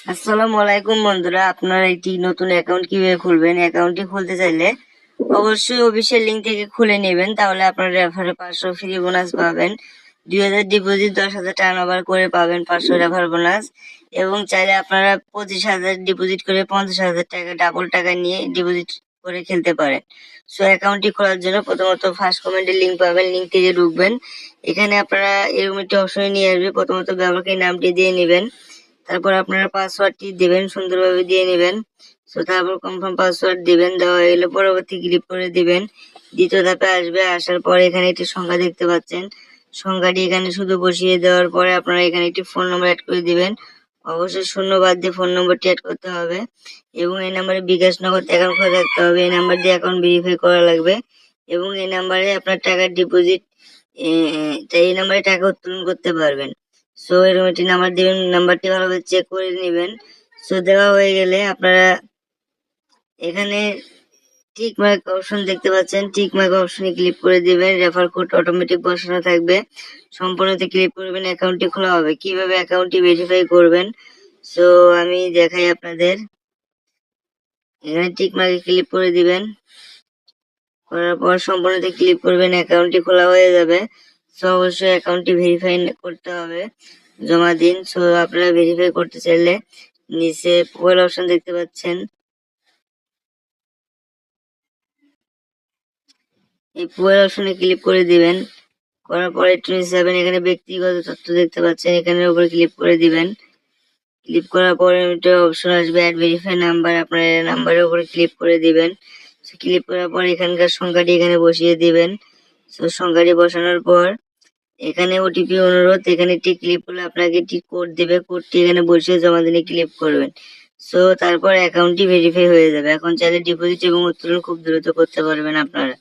আসসালামু আলাইকুম বন্ধুরা, আপনারা একটি নতুন অ্যাকাউন্ট কিভাবে খুলবেন? অ্যাকাউন্টটি খুলতে চাইলে অবশ্যই অফিসিয়াল লিঙ্ক থেকে খুলে নেবেন, তাহলে আপনারা রেফারে 500 ফ্রি বোনাস পাবেন। 2000 ডিপোজিট 10,000 টার্নওভার করে পাবেন 500 রেফার বোনাস। এবং চাইলে আপনারা 25,000 ডিপোজিট করে 50,000 টাকা ডাবল টাকা নিয়ে ডিপোজিট করে খেলতে পারেন। সো অ্যাকাউন্টটি খোলার জন্য প্রথমত ফার্স্ট কমেন্টে লিঙ্ক পাবেন, লিঙ্ক থেকে ঢুকবেন। এখানে আপনারা এরকম একটি অপশনে নিয়ে আসবে। প্রথমত ব্যবহারকারী নামটি দিয়ে নেবেন, তারপর আপনারা পাসওয়ার্ডটি দিবেন, সুন্দরভাবে দিয়ে নেবেন। সো তারপর কনফার্ম পাসওয়ার্ড দিবেন, দেওয়া হয়ে গেলে পরবর্তী ক্লিক করে দিবেন। দ্বিতীয় ধাপে আসবে, আসার পরে এখানে একটি সংখ্যা দেখতে পাচ্ছেন, সংখ্যাটি এখানে শুধু বসিয়ে দেওয়ার পরে আপনারা এখানে একটি ফোন নম্বর অ্যাড করে দিবেন। অবশ্যই শূন্য বাদ দিয়ে ফোন নম্বরটি অ্যাড করতে হবে এবং এই নাম্বারে বিকাশ নগদ অ্যাকাউন্ট খোলা থাকতে হবে। এই নাম্বার দিয়ে অ্যাকাউন্ট ভেরিফাই করা লাগবে এবং এই নাম্বারে আপনার টাকার ডিপোজিট, এই নাম্বারে টাকা উত্তোলন করতে পারবেন। সো এরকম একটি নাম্বার দিবেন, নাম্বারটি ভালোভাবে চেক করে নেবেন। সো দেওয়া হয়ে গেলে আপনারা এখানে টিক মার্ক অপশন দেখতে পাচ্ছেন, টিক মার্ক অপশনে ক্লিক করে দিবেন। রেফার কোড অটোমেটিক বসানো থাকবে, সম্পূর্ণতে ক্লিক করবেন, অ্যাকাউন্টটি খোলা হবে। কিভাবে অ্যাকাউন্টটি ভেরিফাই করবেন সো আমি দেখাই আপনাদের। এখানে টিক মার্কে ক্লিক করে দিবেন, করার পর সম্পূর্ণতে ক্লিক করবেন, অ্যাকাউন্টটি খোলা হয়ে যাবে। সো অবশ্যই অ্যাকাউন্টটি ভেরিফাই করতে হবে, জমা দিন। সো আপনারা ভেরিফাই করতে চাইলে নিচে প্রোফাইল অপশন দেখতে পাচ্ছেন, এই প্রোফাইল অপশনে ক্লিক করে দিবেন। করার পরে একটু নিচে যাবেন, এখানে ব্যক্তিগত তথ্য দেখতে পাচ্ছেন, এখানের উপরে ক্লিক করে দিবেন। ক্লিক করার পরে একটা অপশন আসবে অ্যাড ভেরিফাই নাম্বার, আপনার নাম্বারের উপরে ক্লিক করে দিবেন। ক্লিক করার পর এখানকার সংখ্যাটি এখানে বসিয়ে দিবেন। সো সংখ্যাটি বসানোর পর এখানে ওটিপি অনুরোধ, এখানে একটি ক্লিক করলে আপনাকে একটি কোড দিবে, কোডটি এখানে বসিয়ে জমা দিনে ক্লিক করবেন। সো তারপর অ্যাকাউন্টটি ভেরিফাই হয়ে যাবে। এখন চাইলে ডিপোজিট এবং উত্তোলন খুব দ্রুত করতে পারবেন আপনারা।